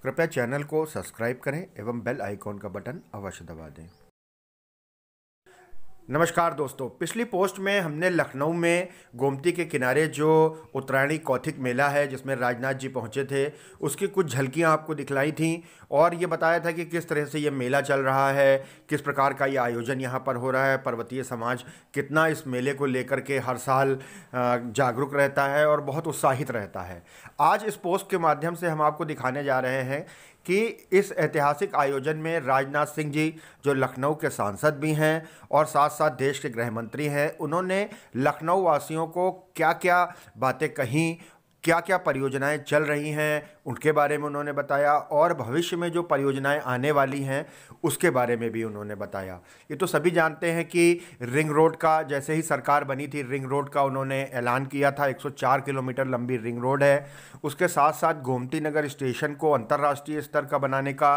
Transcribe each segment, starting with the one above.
कृपया चैनल को सब्सक्राइब करें एवं बेल आइकॉन का बटन अवश्य दबा दें। नमस्कार दोस्तों, पिछली पोस्ट में हमने लखनऊ में गोमती के किनारे जो उत्तरायणी कौथिग मेला है जिसमें राजनाथ जी पहुंचे थे, उसकी कुछ झलकियां आपको दिखलाई थीं और ये बताया था कि किस तरह से ये मेला चल रहा है, किस प्रकार का ये आयोजन यहाँ पर हो रहा है, पर्वतीय समाज कितना इस मेले को लेकर के हर साल जागरूक रहता है और बहुत उत्साहित रहता है। आज इस पोस्ट के माध्यम से हम आपको दिखाने जा रहे हैं कि इस ऐतिहासिक आयोजन में राजनाथ सिंह जी जो लखनऊ के सांसद भी हैं और साथ साथ देश के गृह मंत्री हैं, उन्होंने लखनऊ वासियों को क्या क्या बातें कहीं, क्या क्या परियोजनाएं चल रही हैं उनके बारे में उन्होंने बताया और भविष्य में जो परियोजनाएं आने वाली हैं उसके बारे में भी उन्होंने बताया। ये तो सभी जानते हैं कि रिंग रोड का जैसे ही सरकार बनी थी, रिंग रोड का उन्होंने ऐलान किया था। 104 किलोमीटर लंबी रिंग रोड है। उसके साथ साथ गोमती नगर स्टेशन को अंतर्राष्ट्रीय स्तर का बनाने का,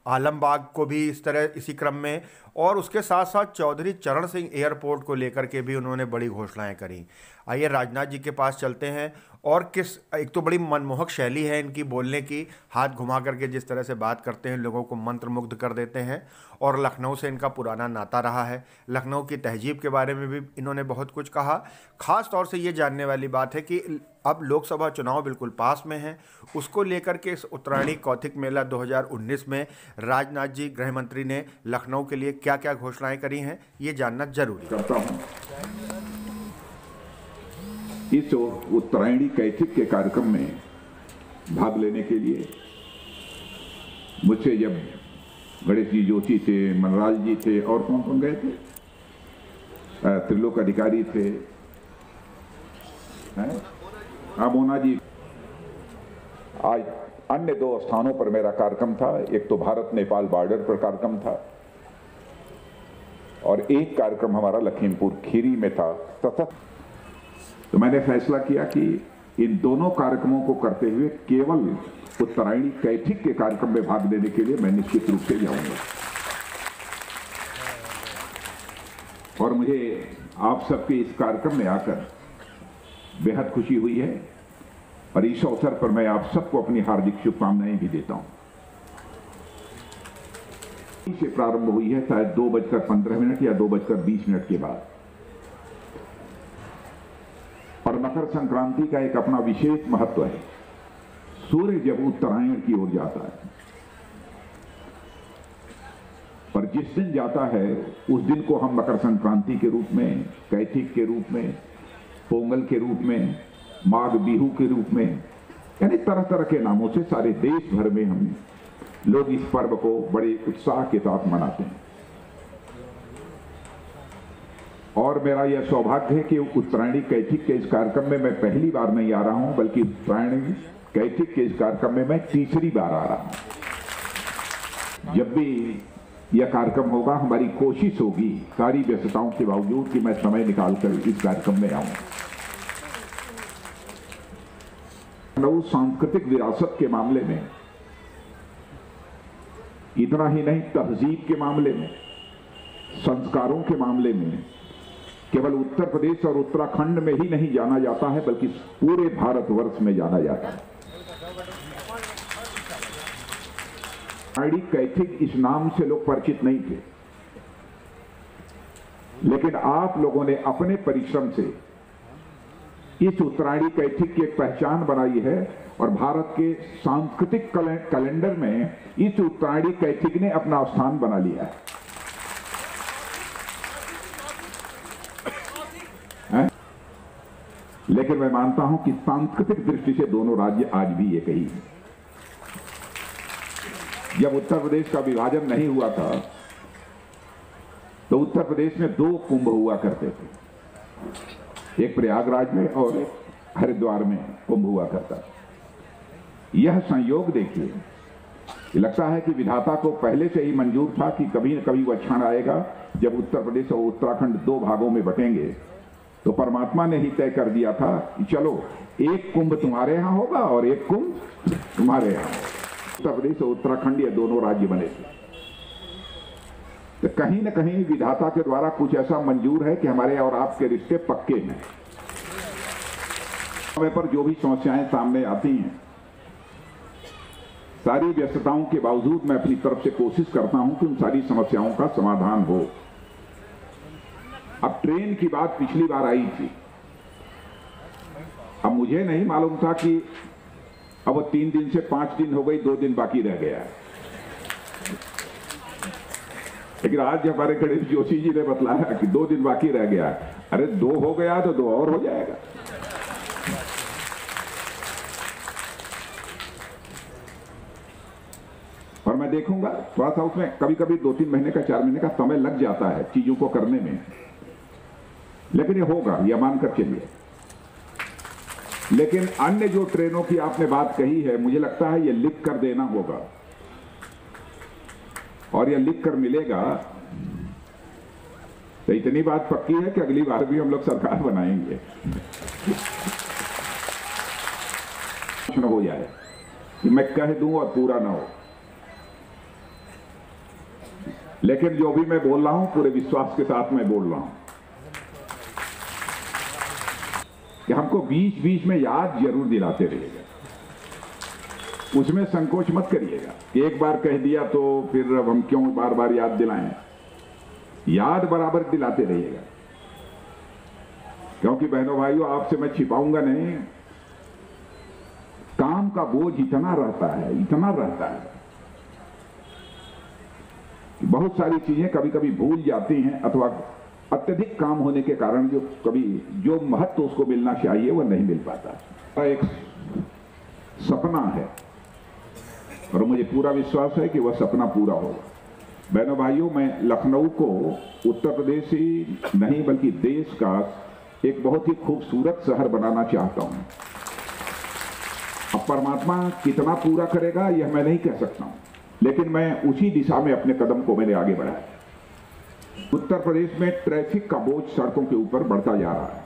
आलमबाग को भी इस तरह इसी क्रम में, और उसके साथ साथ चौधरी चरण सिंह एयरपोर्ट को लेकर के भी उन्होंने बड़ी घोषणाएं करी। आइए राजनाथ जी के पास चलते हैं और एक तो बड़ी मनमोहक शैली है इनकी बोलने की, हाथ घुमा करके जिस तरह से बात करते हैं लोगों को मंत्रमुग्ध कर देते हैं। और लखनऊ से इनका पुराना नाता रहा है, लखनऊ की तहजीब के बारे में भी इन्होंने बहुत कुछ कहा। ख़ास तौर से ये जानने वाली बात है कि अब लोकसभा चुनाव बिल्कुल पास में हैं, उसको लेकर के इस उत्तरायणी कौथिग मेला 2019 में राजनाथ जी गृह मंत्री ने लखनऊ के लिए क्या क्या घोषणाएं करी हैं, ये जानना जरूरी करता हूं। इस उत्तरायणी कौथिग के कार्यक्रम में भाग लेने के लिए मुझसे जब गणेश जी जोशी थे, मनराज जी थे और कौन कौन गए थे, त्रिलोक अधिकारी थे, मोना जी। आज अन्य दो स्थानों पर मेरा कार्यक्रम था। एक तो भारत नेपाल बॉर्डर पर कार्यक्रम था और एक कार्यक्रम हमारा लखीमपुर खीरी में था। तो मैंने फैसला किया कि इन दोनों कार्यक्रमों को करते हुए केवल उत्तरायणी कौथिग के कार्यक्रम में भाग लेने के लिए मैं निश्चित रूप से जाऊंगा। और मुझे आप सबके इस कार्यक्रम में आकर बेहद खुशी हुई है और इस अवसर पर मैं आप सबको अपनी हार्दिक शुभकामनाएं भी देता हूं। से प्रारंभ हुई है शायद 2:15 या 2:20 के बाद, और मकर संक्रांति का एक अपना विशेष महत्व है। सूर्य जब उत्तरायण की ओर जाता है और जिस दिन जाता है उस दिन को हम मकर संक्रांति के रूप में, कौथिग के रूप में, पोंगल के रूप में, माघ बिहू के रूप में, यानी तरह तरह के नामों से सारे देश भर में हम लोग इस पर्व को बड़े उत्साह के साथ मनाते हैं। और मेरा यह सौभाग्य है कि उत्तरायणी कौथिग के इस कार्यक्रम में मैं पहली बार नहीं आ रहा हूं, बल्कि उत्तरायणी कौथिग के इस कार्यक्रम में मैं तीसरी बार आ रहा हूं। जब भी यह कार्यक्रम होगा हमारी कोशिश होगी सारी व्यस्तताओं के बावजूद कि मैं समय निकालकर इस कार्यक्रम में आऊं। लखनऊ सांस्कृतिक विरासत के मामले में, इतना ही नहीं तहजीब के मामले में, संस्कारों के मामले में केवल उत्तर प्रदेश और उत्तराखंड में ही नहीं जाना जाता है बल्कि पूरे भारतवर्ष में जाना जाता है। उत्तरायणी कौथिग इस नाम से लोग परिचित नहीं थे, लेकिन आप लोगों ने अपने परिश्रम से इस उत्तरायणी कौथिग की एक पहचान बनाई है और भारत के सांस्कृतिक कैलेंडर में इस उत्तरायणी कौथिग ने अपना स्थान बना लिया है। लेकिन मैं मानता हूं कि सांस्कृतिक दृष्टि से दोनों राज्य आज भी एक ही हैं। जब उत्तर प्रदेश का विभाजन नहीं हुआ था तो उत्तर प्रदेश में 2 कुंभ हुआ करते थे, एक प्रयागराज में और एक हरिद्वार में कुंभ हुआ करता था। यह संयोग देखिए, लगता है कि विधाता को पहले से ही मंजूर था कि कभी न कभी वह क्षण आएगा जब उत्तर प्रदेश और उत्तराखंड 2 भागों में बटेंगे। तो परमात्मा ने ही तय कर दिया था कि चलो एक कुंभ तुम्हारे यहां होगा और एक कुंभ तुम्हारे यहां। उत्तर प्रदेश और उत्तराखंड ये दोनों राज्य बने थे। तो कहीं न कहीं विधाता के द्वारा कुछ ऐसा मंजूर है कि हमारे और आपके रिश्ते पक्के हैं। समय पर जो भी समस्याएं सामने आती हैं सारी व्यस्तताओं के बावजूद मैं अपनी तरफ से कोशिश करता हूं कि उन सारी समस्याओं का समाधान हो। अब ट्रेन की बात पिछली बार आई थी, अब मुझे नहीं मालूम था कि अब वो 3 दिन से 5 दिन हो गई, 2 दिन बाकी रह गया है। लेकिन आज हमारे गणेश जोशी जी ने बतलाया कि 2 दिन बाकी रह गया है। अरे 2 हो गया तो 2 और हो जाएगा। और मैं देखूंगा थोड़ा सा उसमें कभी कभी 2-3 महीने का 4 महीने का समय लग जाता है चीजों को करने में, लेकिन ये होगा, ये मानकर चलिए। लेकिन अन्य जो ट्रेनों की आपने बात कही है, मुझे लगता है ये लिख कर देना होगा, और ये लिख कर मिलेगा तो इतनी बात पक्की है कि अगली बार भी हम लोग सरकार बनाएंगे। न हो जाए कि मैं कह दूं और पूरा ना हो, लेकिन जो भी मैं बोल रहा हूं पूरे विश्वास के साथ मैं बोल रहा हूं कि हमको बीच बीच में याद जरूर दिलाते रहिएगा, उसमें संकोच मत करिएगा कि एक बार कह दिया तो फिर अब हम क्यों बार बार याद दिलाएं। याद बराबर दिलाते रहिएगा, क्योंकि बहनों भाइयों आपसे मैं छिपाऊंगा नहीं, काम का बोझ इतना रहता है कि बहुत सारी चीजें कभी कभी भूल जाती हैं, अथवा अत्यधिक काम होने के कारण जो महत्व उसको मिलना चाहिए वो नहीं मिल पाता। एक सपना है और मुझे पूरा विश्वास है कि वह सपना पूरा होगा। बहनों भाइयों, मैं लखनऊ को उत्तर प्रदेश ही नहीं बल्कि देश का एक बहुत ही खूबसूरत शहर बनाना चाहता हूं। अब परमात्मा कितना पूरा करेगा यह मैं नहीं कह सकता हूं, लेकिन मैं उसी दिशा में अपने कदम को मैंने आगे बढ़ाया। उत्तर प्रदेश में ट्रैफिक का बोझ सड़कों के ऊपर बढ़ता जा रहा है।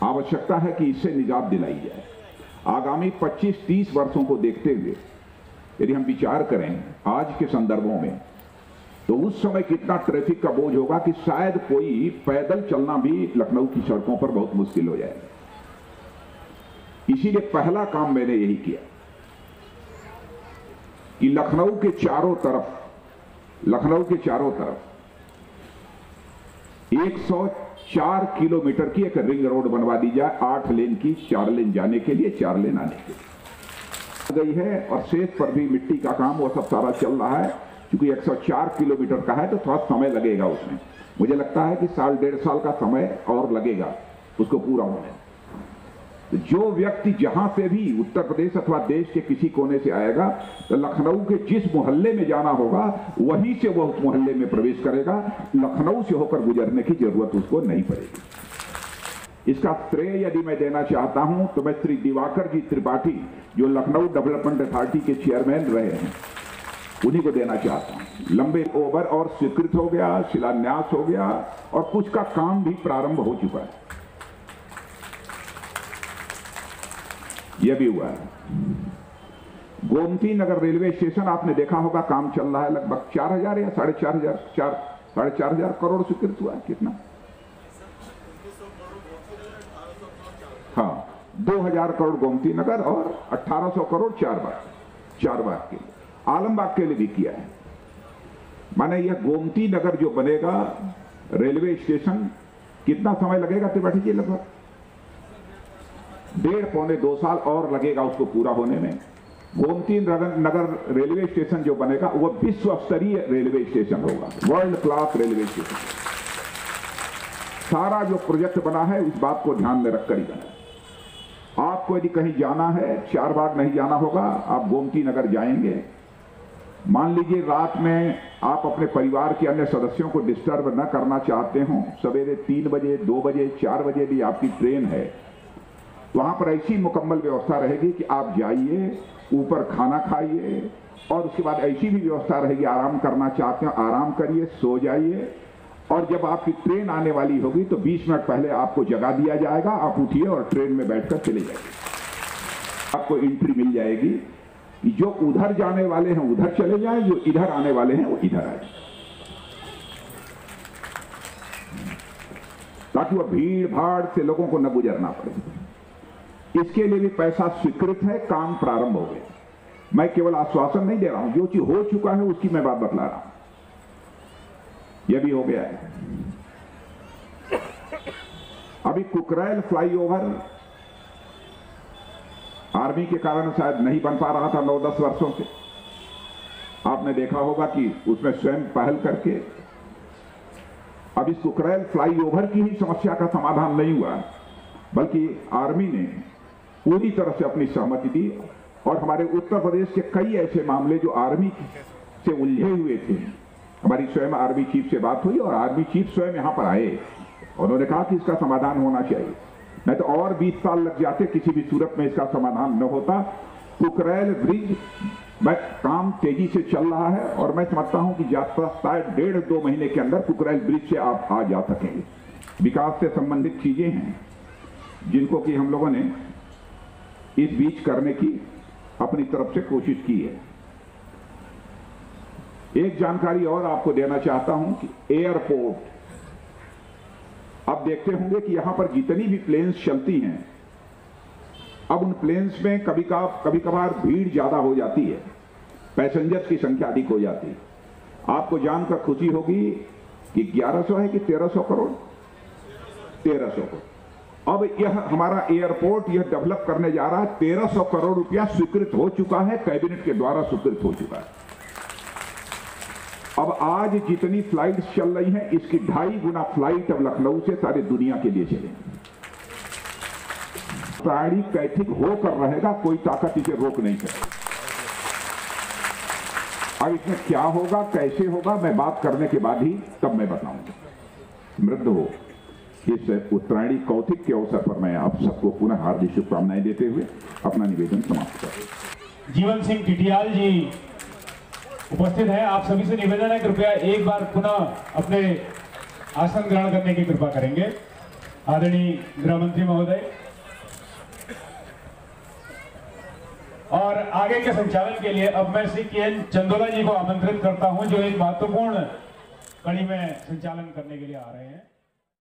आवश्यकता है कि इससे निजात दिलाई जाए। आगामी 25-30 वर्षों को देखते हुए यदि हम विचार करें आज के संदर्भों में, तो उस समय कितना ट्रैफिक का बोझ होगा कि शायद कोई पैदल चलना भी लखनऊ की सड़कों पर बहुत मुश्किल हो जाएगा। इसीलिए पहला काम मैंने यही किया कि लखनऊ के चारों तरफ 104 किलोमीटर की एक रिंग रोड बनवा दी जाए, 8 लेन की, 4 लेन जाने के लिए, 4 लेन आने के लिए गई है। और शेष पर भी मिट्टी का काम वो सब सारा चल रहा है। क्योंकि 104 किलोमीटर का है तो थोड़ा समय लगेगा उसमें, मुझे लगता है कि 1.5 साल का समय और लगेगा उसको पूरा होने। तो जो व्यक्ति जहां से भी उत्तर प्रदेश अथवा देश के किसी कोने से आएगा, तो लखनऊ के जिस मोहल्ले में जाना होगा वहीं से वह उस मोहल्ले में प्रवेश करेगा, लखनऊ से होकर गुजरने की जरूरत उसको नहीं पड़ेगी। इसका श्रेय यदि मैं देना चाहता हूं तो मैं श्री दिवाकर जी त्रिपाठी, जो लखनऊ डेवलपमेंट अथॉरिटी के चेयरमैन रहे हैं, उन्हीं को देना चाहता हूं। लंबे ओवर और स्वीकृत हो गया, शिलान्यास हो गया और कुछ का काम भी प्रारंभ हो चुका है। यह भी हुआ है। गोमती नगर रेलवे स्टेशन आपने देखा होगा, काम चल रहा है, लगभग 4,000 या 4,500 करोड़ स्वीकृत हुआ है। कितना? हाँ, 2,000 करोड़ गोमती नगर और 1,800 करोड़ चार बाग के लिए, आलमबाग के लिए भी किया है। माने यह गोमती नगर जो बनेगा रेलवे स्टेशन, कितना समय लगेगा त्रिपाठी जी? लगभग 1.5-2 साल और लगेगा उसको पूरा होने में। गोमती नगर रेलवे स्टेशन जो बनेगा वह विश्व स्तरीय रेलवे स्टेशन होगा, वर्ल्ड क्लास रेलवे स्टेशन। सारा जो प्रोजेक्ट बना है इस बात को ध्यान में रखकर ही बना। आपको यदि कहीं जाना है, चारबाग नहीं जाना होगा, आप गोमती नगर जाएंगे। मान लीजिए रात में आप अपने परिवार के अन्य सदस्यों को डिस्टर्ब न करना चाहते हो, सवेरे 3 बजे, 2 बजे, 4 बजे भी आपकी ट्रेन है, तो वहां पर ऐसी मुकम्मल व्यवस्था रहेगी कि आप जाइए, ऊपर खाना खाइए और उसके बाद ऐसी भी व्यवस्था रहेगी, आराम करना चाहते हो आराम करिए, सो जाइए। और जब आपकी ट्रेन आने वाली होगी तो 20 मिनट पहले आपको जगा दिया जाएगा, आप उठिए और ट्रेन में बैठकर चले जाइए। आपको एंट्री मिल जाएगी कि जो उधर जाने वाले हैं उधर चले जाएं, जो इधर आने वाले हैं वो इधर आए, ताकि वह भीड़ भाड़ से लोगों को न गुजरना पड़े। इसके लिए भी पैसा स्वीकृत है, काम प्रारंभ हो गया। मैं केवल आश्वासन नहीं दे रहा हूं, जो चीज हो चुका है उसकी मैं बात बतला रहा हूं। यह भी हो गया है। अभी कुकरैल फ्लाईओवर आर्मी के कारण शायद नहीं बन पा रहा था 9-10 वर्षों से। आपने देखा होगा कि उसमें स्वयं पहल करके अब इस कुकरैल फ्लाईओवर की ही समस्या का समाधान नहीं हुआ, बल्कि आर्मी ने पूरी तरह से अपनी सहमति दी और हमारे उत्तर प्रदेश के कई ऐसे मामले जो आर्मी से उलझे हुए थे, हमारी स्वयं आर्मी चीफ से बात हुई और आर्मी चीफ स्वयं यहां पर आए। उन्होंने कहा कि इसका समाधान होना चाहिए, नहीं तो और 20 साल लग जाते, किसी भी सूरत में इसका समाधान न होता। कुकरैल ब्रिज में काम तेजी से चल रहा है और मैं समझता हूं कि शायद 1.5-2 महीने के अंदर कुकरैल ब्रिज से आप आ जा सकेंगे। विकास से संबंधित चीजें हैं जिनको कि हम लोगों ने इस बीच करने की अपनी तरफ से कोशिश की है। एक जानकारी और आपको देना चाहता हूं कि एयरपोर्ट, आप देखते होंगे कि यहां पर जितनी भी प्लेन्स चलती हैं, अब उन प्लेन्स में कभी कभार भीड़ ज्यादा हो जाती है, पैसेंजर्स की संख्या अधिक हो जाती है। आपको जानकर खुशी होगी कि 1100 है कि 1300 करोड़, 1300 करोड़। अब यह हमारा एयरपोर्ट यह डेवलप करने जा रहा है। 1300 करोड़ रुपया स्वीकृत हो चुका है, कैबिनेट के द्वारा स्वीकृत हो चुका है। अब आज जितनी फ्लाइट्स चल रही हैं, इसकी 2.5 गुना फ्लाइट अब लखनऊ से सारी दुनिया के लिए चलेंगी। प्राणी कैथिक होकर रहेगा, कोई ताकत इसे रोक नहीं सकेगी। अब इसमें क्या होगा, कैसे होगा, मैं बात करने के बाद ही तब मैं बताऊंगा। समृद्ध हो। इस उत्तरायणी कौतिक के अवसर पर मैं आप सबको पुनः हार्दिक शुभकामनाएं देते हुए अपना निवेदन समाप्त करता हूं। जीवन सिंह टिटियाल जी उपस्थित हैं। आप सभी से निवेदन है, कृपया एक बार पुनः अपने आसन ग्रहण करने की कृपा करेंगे। आदरणीय गृह मंत्री महोदय, और आगे के संचालन के लिए अब मैं श्री के.एन. चंदोला जी को आमंत्रित करता हूं, जो एक महत्वपूर्ण कड़ी में संचालन करने के लिए आ रहे हैं।